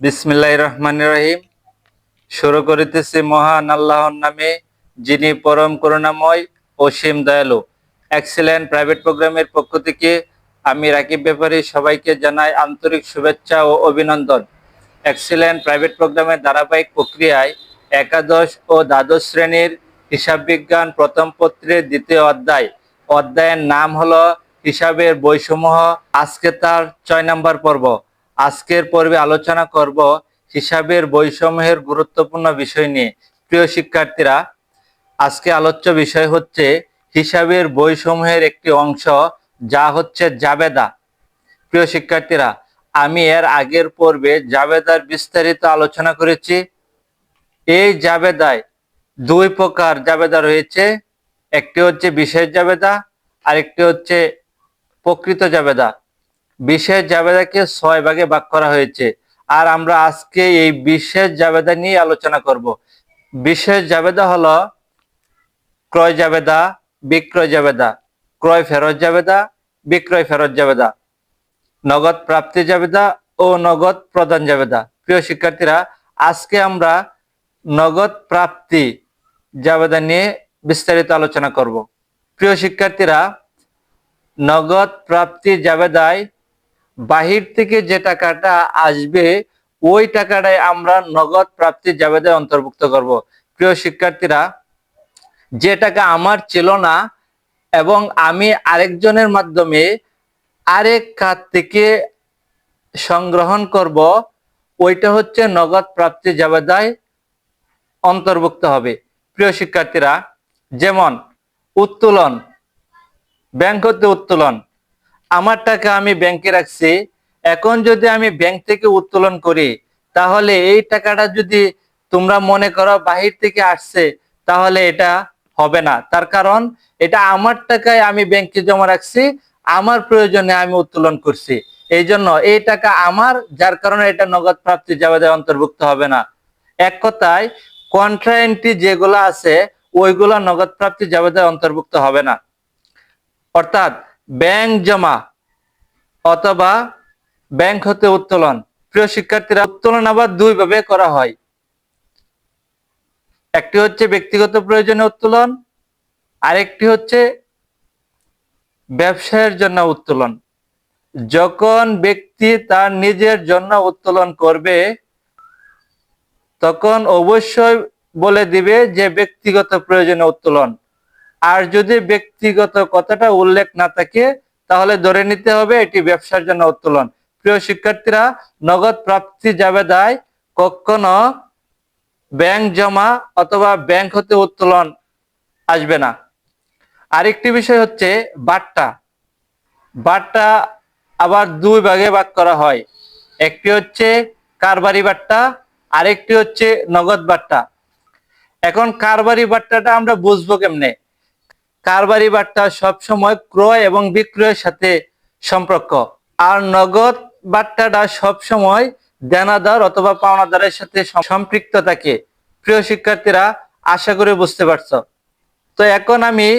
বিসমিল্লাহির রহমানির রহিম। শুরু করিতেছি মহান আল্লাহর নামে, যিনি পরম করুণাময়, অসীম দয়ালু। এক্সিলেন্ট প্রাইভেট প্রোগ্রামের পক্ষ থেকে আমি রাকিব ব্যাপারী সবাইকে জানাই আন্তরিক শুভেচ্ছা ও অভিনন্দন। এক্সিলেন্ট প্রাইভেট প্রোগ্রামের ধারাবাহিক প্রক্রিয়ায় একাদশ ও দ্বাদশ শ্রেণীর হিসাব বিজ্ঞান প্রথম পত্রের দ্বিতীয় অধ্যায়ের নাম হলো হিসাবের বইসমূহ। আজকে তার 6 নম্বর পর্ব। আজকের পর্বে আলোচনা করব হিসাবের বইসমূহের গুরুত্বপূর্ণ বিষয় নিয়ে। প্রিয় শিক্ষার্থীরা, আজকে আলোচ্য বিষয় হচ্ছে হিসাবের বইসমূহের একটি অংশ, যা হচ্ছে জাবেদা। প্রিয় শিক্ষার্থীরা, আমি এর আগের পর্বে জাবেদার বিস্তারিত আলোচনা করেছি। এই জাবেদায় দুই প্রকার জাবেদা রয়েছে, একটি হচ্ছে বিশেষ জাবেদা, আরেকটি হচ্ছে প্রকৃত জাবেদা। বিশেষ জাবেদাকে 6 ভাগে ভাগ করা হয়েছে, আর আমরা আজকে এই বিশেষ জাবেদা নিয়ে আলোচনা করব। বিশেষ জাবেদা হলো ক্রয় জাবেদা, বিক্রয় জাবেদা, ক্রয় ফেরত জাবেদা, বিক্রয় ফেরত জাবেদা, নগদ প্রাপ্তি জাবেদা ও নগদ প্রদান জাবেদা। প্রিয় শিক্ষার্থীরা, আজকে আমরা নগদ প্রাপ্তি জাবেদা নিয়ে বিস্তারিত আলোচনা করব। প্রিয় শিক্ষার্থীরা, নগদ প্রাপ্তি জাবেদায় বাহির থেকে যে টাকাটা আসবে, ওই টাকাটাই আমরা নগদ প্রাপ্তি জাবেদায় অন্তর্ভুক্ত করব। প্রিয় শিক্ষার্থীরা, যে টাকা আমার ছিল না এবং আমি আরেকজনের মাধ্যমে আরেক খাত থেকে সংগ্রহণ করব, ওইটা হচ্ছে নগদ প্রাপ্তি জাবেদায় অন্তর্ভুক্ত হবে। প্রিয় শিক্ষার্থীরা, যেমন উত্তোলন, ব্যাংক হতে উত্তোলন। আমার টাকা আমি ব্যাংকে রাখছি, এখন যদি আমি ব্যাংক থেকে উত্তোলন করি, তাহলে এই টাকাটা যদি তোমরা মনে করো বাহির থেকে আসছে, তাহলে এটা হবে না। তার কারণ এটা আমার টাকায় আমি ব্যাংকে জমা রাখছি, আমার প্রয়োজনে আমি উত্তোলন করছি, এই জন্য এই টাকা আমার, যার কারণে এটা নগদ প্রাপ্তি জাবেদায় অন্তর্ভুক্ত হবে না। এক কথায় কন্ট্রা এন্ট্রি যেগুলো আছে, ওইগুলো নগদ প্রাপ্তি জাবেদায় অন্তর্ভুক্ত হবে না। অর্থাৎ ব্যাংক জমা অথবা ব্যাংক হতে উত্তোলন। প্রিয় শিক্ষার্থীরা, উত্তোলন আবার দুই ভাবে করা হয়। একটি হচ্ছে ব্যক্তিগত প্রয়োজনে উত্তোলন, আরেকটি হচ্ছে ব্যবসায়ের জন্য উত্তোলন। যখন ব্যক্তি তার নিজের জন্য উত্তোলন করবে, তখন অবশ্যই বলে দিবে যে ব্যক্তিগত প্রয়োজনে উত্তোলন। আর যদি ব্যক্তিগত কথাটা উল্লেখ না থাকে, তাহলে ধরে নিতে হবে এটি ব্যবসার জন্য উত্তোলন। প্রিয় শিক্ষার্থীরা, নগদ প্রাপ্তি জাবেদায় কখনো ব্যাংক জমা অথবা ব্যাংক হতে উত্তোলন আসবে না। আরেকটি বিষয় হচ্ছে বাট্টা। বাট্টা আবার দুই ভাগে ভাগ করা হয়। একটি হচ্ছে কারবারি বাট্টা, আরেকটি হচ্ছে নগদ বাট্টা। এখন কারবারি বাট্টাটা আমরা বুঝবো কেমনে? কারবারি বাট্টা সবসময় ক্রয় এবং বিক্রয়ের সাথে সম্পর্ক, আর নগদ বাট্টাটা সবসময় দেনাদার অথবা পাওনাদারের সাথে সম্পৃক্ত থাকে। প্রিয় শিক্ষার্থীরা, আশা করি বুঝতে পারছো। তো এখন আমি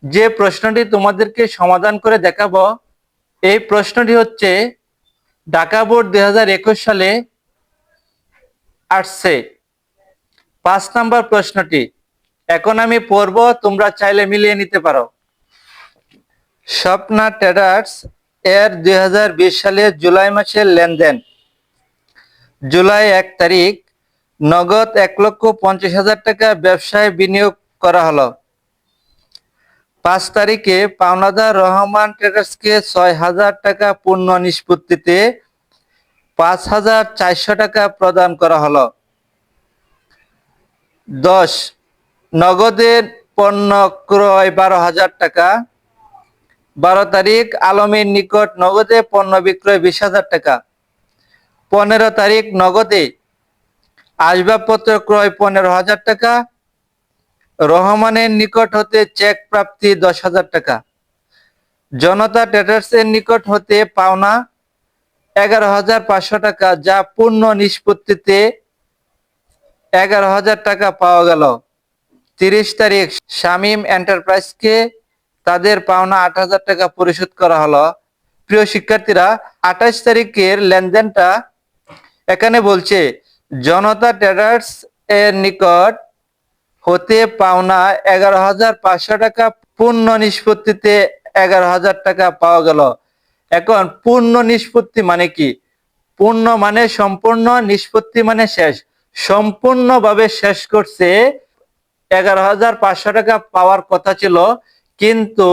যে প্রশ্নটি তোমাদেরকে সমাধান করে দেখাবো, এই প্রশ্নটি হচ্ছে ঢাকা বোর্ড 2021 সালে আসছে। 5 নম্বর প্রশ্নটি এখন আমি পড়ব, তোমরা চাইলে মিলিয়ে নিতে পারো। স্বপ্না ট্রেডার্স এর 2020 সালের জুলাই মাসের লেনদেন। জুলাই 1 তারিখ নগদ 1,50,000 টাকা ব্যবসায় বিনিয়োগ করা হলো। 5 তারিখে পাওনাদার রহমান ট্রেডার্সকে 6,000 টাকা পূর্ণ নিষ্পত্তিতে 5,400 টাকা প্রদান করা হলো। 10 নগদের পণ্য ক্রয় 12,000 টাকা। 12 তারিখ আলমের নিকট নগদে পণ্য বিক্রয় 20,000 টাকা। 15 তারিখ নগদে আসবাবপত্র ক্রয় 15,000 টাকা। রহমানের নিকট হতে চেক প্রাপ্তি 10,000 টাকা। জনতা ট্রেডার্সের নিকট হতে পাওনা 11,500 টাকা, যা পূর্ণ নিষ্পত্তিতে 11,000 টাকা পাওয়া গেল। 30 তারিখ শামীম এন্টারপ্রাইজকে তাদের পাওনা 8,000 টাকা পরিশোধ করা হলো। প্রিয় শিক্ষার্থীরা, 28 তারিখের লেনদেনটা এখানে বলছে জনতা ট্রেডার্স এর নিকট হতে পাওনা 11,500 টাকা পূর্ণ নিষ্পত্তিতে 11,000 টাকা পাওয়া গেল। এখন পূর্ণ নিষ্পত্তি মানে কি? পূর্ণ মানে সম্পূর্ণ, নিষ্পত্তি মানে শেষ। সম্পূর্ণভাবে শেষ করছে, 11,500 টাকা পাওয়ার কথা ছিল, কিন্তু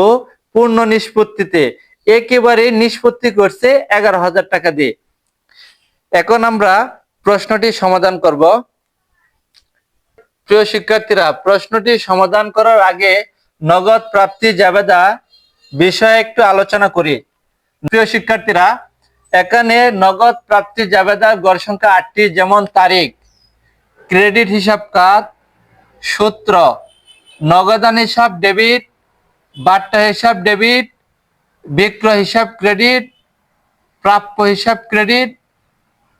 পূর্ণ নিষ্পত্তিতে একেবারে নিষ্পত্তি করছে 11,000 টাকা দিয়ে। এখন আমরা প্রশ্নটি সমাধান করব। প্রিয় শিক্ষার্থীরা, প্রশ্নটি সমাধান করার আগে নগদ প্রাপ্তি জাবেদা বিষয়ে একটু আলোচনা করি। প্রিয় শিক্ষার্থীরা, এখানে নগদ প্রাপ্তি জাবেদার গড় সংখ্যা 8টি, যেমন তারিখ, ক্রেডিট হিসাব কাজ, সূত্র, নগদান হিসাব ডেবিট, বাট্টা হিসাব ডেবিট, বিক্রয় হিসাব ক্রেডিট, প্রাপ্য হিসাব ক্রেডিট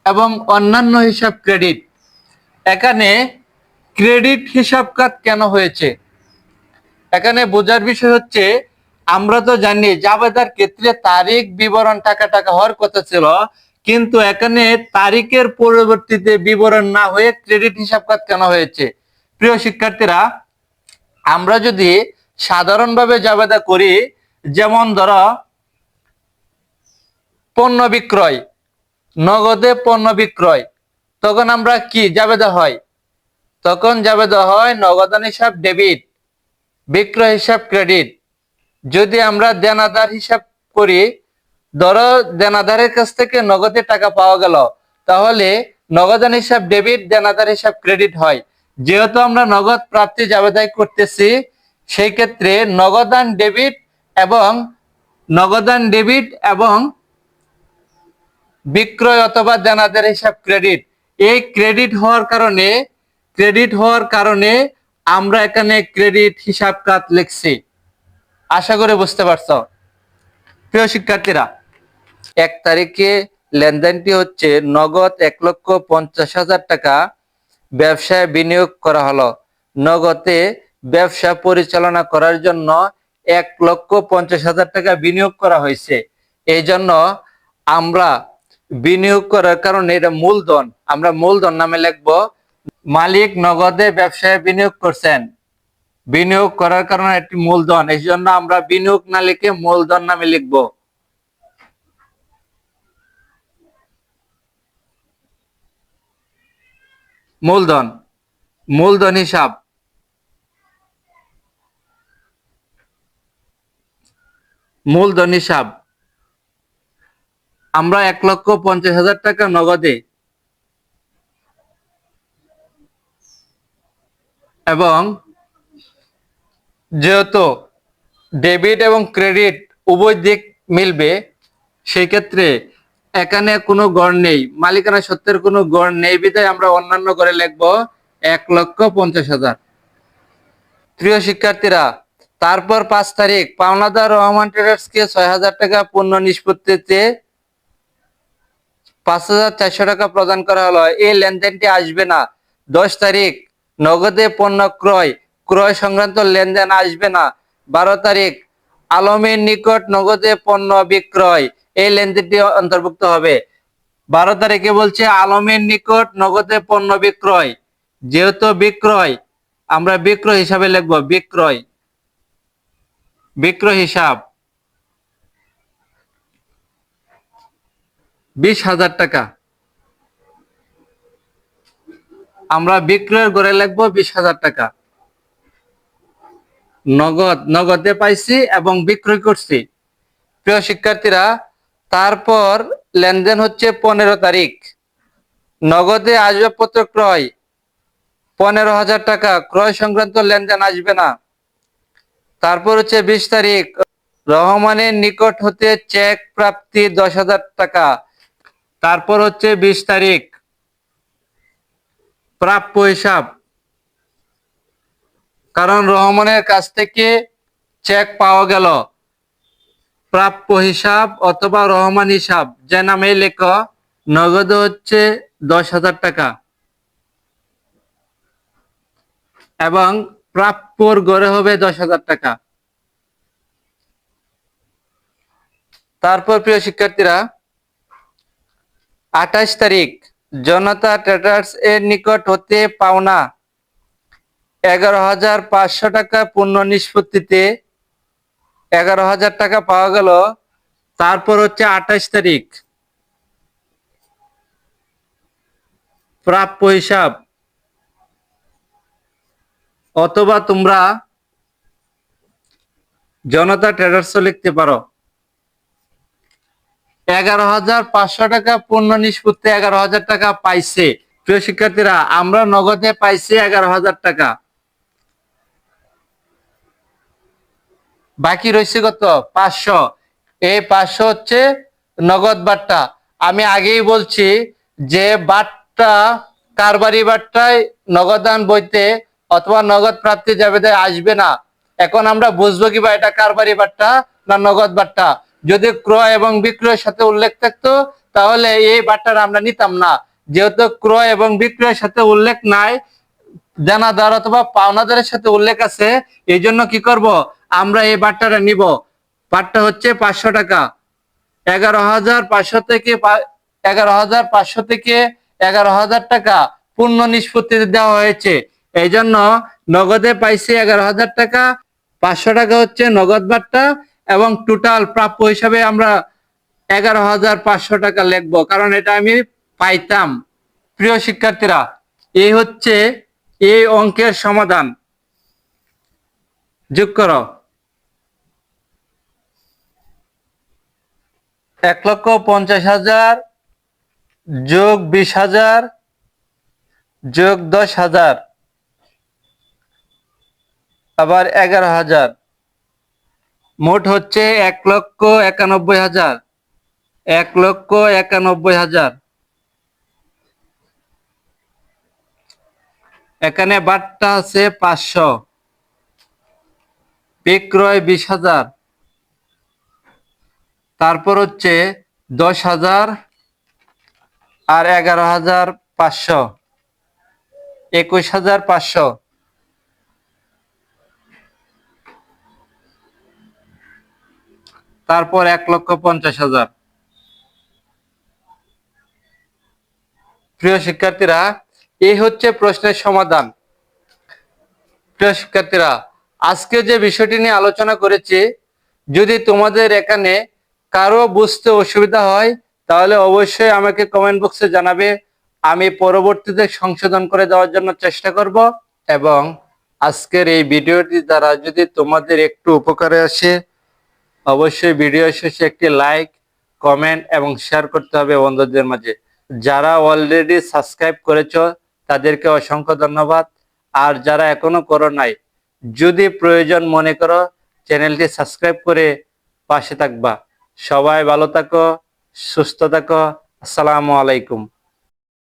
এবং অন্যান্য হিসাব ক্রেডিট। এখানে ক্রেডিট হিসাব কাজ কেন হয়েছে? এখানে বোঝার বিষয় হচ্ছে, আমরা তো জানি জাবেদার ক্ষেত্রে তারিখ বিবরণ টাকা টাকা হওয়ার কথা ছিল, কিন্তু এখানে তারিখের পরবর্তীতে বিবরণ না হয়ে ক্রেডিট হিসাব কাজ কেন হয়েছে? প্রিয় শিক্ষার্থীরা, আমরা যদি সাধারণভাবে জাবেদা করি, যেমন ধরো পণ্য বিক্রয়, নগদে পণ্য বিক্রয়, তখন আমরা কি জাবেদা হয়? তখন জাবেদা হয় নগদান হিসাব ডেবিট, বিক্রয় হিসাব ক্রেডিট। যদি আমরা দেনাদার হিসাব করি, ধরো দেনাদারের কাছ থেকে নগদে টাকা পাওয়া গেল, তাহলে নগদান হিসাব ডেবিট, দেনাদার হিসাব ক্রেডিট হয়। যেহেতু আমরা নগদ প্রাপ্তি জাবেদাই করতেছি, সেই ক্ষেত্রে নগদান ডেবিট এবং বিক্রয় অথবা দেনাদার হিসাব ক্রেডিট, এই ক্রেডিট হওয়ার কারণে আমরা এখানে ক্রেডিট হিসাব কাজ লিখছি। আশা করি বুঝতে পারছো। প্রিয় শিক্ষার্থীরা, 1 তারিখে লেনদেনটি হচ্ছে নগদ 1,50,000 টাকা ব্যবসায় বিনিয়োগ করা হলো। নগদে ব্যবসা পরিচালনা করার জন্য 1,50,000 টাকা বিনিয়োগ করা হয়েছে। এই জন্য আমরা বিনিয়োগ করার কারণে এটা মূলধন, আমরা মূলধন নামে লিখবো। মালিক নগদে ব্যবসায় বিনিয়োগ করছেন, বিনিয়োগ করার কারণে একটি মূলধন, এই জন্য আমরা বিনিয়োগ না লিখে মূলধন নামে লিখব। মূলধন, মূলধন হিসাব, মূলধন হিসাব আমরা 1,50,000 টাকা নগদে এবং যেহেতু ডেবিট এবং ক্রেডিট উভয় দিক মিলবে, সেই ক্ষেত্রে এখানে কোনো গড় নেই, মালিকানা সত্ত্বের কোনো গড় নেই, বিধায় আমরা অন্যান্য করে লিখবো 1,50,000। প্রিয় শিক্ষার্থীরা, তারপর 5 তারিখ পাওনাদার রহমান ট্রেডার্সকে 6,000 টাকা পূর্ণ নিষ্পত্তিতে 5,400 টাকা প্রদান করা হলো। এই লেনদেনটি আসবে না। 10 তারিখ নগদে পণ্য ক্রয় সংক্রান্ত লেনদেন আসবে না। 12 তারিখ আলমের নিকট নগদে পণ্য বিক্রয়, এই লেনদেনটি অন্তর্ভুক্ত হবে। 12 তারিখে বলছে আলমের নিকট নগদে পণ্য বিক্রয়, যেহেতু বিক্রয়, আমরা বিক্রয় হিসাবে লিখবো বিক্রয় হিসাব 20,000 টাকা, আমরা বিক্রয়ের ঘরে লিখবো 20,000 টাকা। নগদে পাইছি এবং বিক্রয় করছি। প্রিয় শিক্ষার্থীরা, তারপর লেনদেন হচ্ছে 15 তারিখ নগদে আসবাবপত্র ক্রয় 15,000 টাকা, ক্রয় সংক্রান্ত লেনদেন আসবে না। তারপর হচ্ছে 20 তারিখ রহমানের নিকট হতে চেক প্রাপ্তি 10,000 টাকা। তারপর হচ্ছে 20 তারিখ প্রাপ্য হিসাব, কারণ রহমানের কাছ থেকে চেক পাওয়া গেল, প্রাপ্য হিসাব অথবা রহমান হিসাব যে নামে লেখো, নগদ হচ্ছে 10,000 টাকা এবং প্রাপ্যর গড়ে হবে 10,000 টাকা। তারপর প্রিয় শিক্ষার্থীরা, 28 তারিখ জনতা ট্রেডার্স এর নিকট হতে পাওনা 11,500 টাকা পূর্ণ নিষ্পত্তিতে 11,000 টাকা পাওয়া গেল। তারপর হচ্ছে 28 তারিখ প্রাপ্য হিসাব, অথবা তোমরা জনতা ট্রেডার্সও লিখতে পারো। 11,500 টাকা পূর্ণ নিষ্পত্তি 11,000 টাকা পাইছে। প্রিয় শিক্ষার্থীরা, আমরা নগদে পাইছি 11,000 টাকা, বাকি রয়েছে কত? 500। এই 500 হচ্ছে নগদ বাট্টা। আমি আগেই বলছি যে বাট্টা, কারবারি বাট্টায় নগদান বইতে অথবা নগদ প্রাপ্তি জাবেদায় আসবে না। এখন আমরা বুঝবো কিবা এটা কারবারি বাট্টা না নগদ বাট্টা। যদি ক্রয় এবং বিক্রয়ের সাথে উল্লেখ থাকতো তাহলে এই বাট্টাটা আমরা নিতাম না। যেহেতু ক্রয় এবং বিক্রয়ের সাথে উল্লেখ নাই, দেনাদার অথবা পাওনাদারের সাথে উল্লেখ আছে, এই জন্য কি করব, আমরা এই বাট্টাটা নিব। বাট্টা হচ্ছে 500 টাকা। 11,500 থেকে 11,500 থেকে 11,000 টাকা পূর্ণ নিষ্পত্তিতে দেওয়া হয়েছে। এই জন্য নগদে পাইছি 11,000 টাকা, 500 টাকা হচ্ছে নগদ বাট্টা, এবং টোটাল প্রাপ্য হিসাবে আমরা 11,500 টাকা লিখবো, কারণ এটা আমি পাইতাম। প্রিয় শিক্ষার্থীরা, এই হচ্ছে এই অঙ্কের সমাধান। যোগ করো। 1,50,000 যোগ 20,000 যোগ 10,000 আবার 11,000, মোট হচ্ছে 1,91,000। 1,91,000। এখানে বাট্টা আছে 500, বিক্রয় 20,000, তারপর হচ্ছে 10,000 আর 11,500, 21,500, তারপর 1,50,000। প্রিয় শিক্ষার্থীরা, এই হচ্ছে প্রশ্নের সমাধান। প্রিয় শিক্ষার্থীরা, আজকে যে বিষয়টি নিয়ে আলোচনা করেছি, যদি তোমাদের এখানে কারো বুঝতে অসুবিধা হয় তাহলে অবশ্যই আমাকে কমেন্ট বক্সে জানাবে। আমি পরবর্তীতে সংশোধন করে দেওয়ার জন্য চেষ্টা করব। এবং আজকের এই ভিডিওটি দ্বারা যদি তোমাদের একটু উপকারে আসে, অবশ্যই ভিডিও শেষে একটি লাইক, কমেন্ট এবং শেয়ার করতে হবে বন্ধুদের মাঝে। যারা অলরেডি সাবস্ক্রাইব করেছো তাদেরকে অসংখ্য ধন্যবাদ। আর যারা এখনো করো নাই, যদি প্রয়োজন মনে করো চ্যানেলটি সাবস্ক্রাইব করে পাশে থাকবা। সবাই ভালো থাকো, সুস্থ থাকো। আসসালামু আলাইকুম।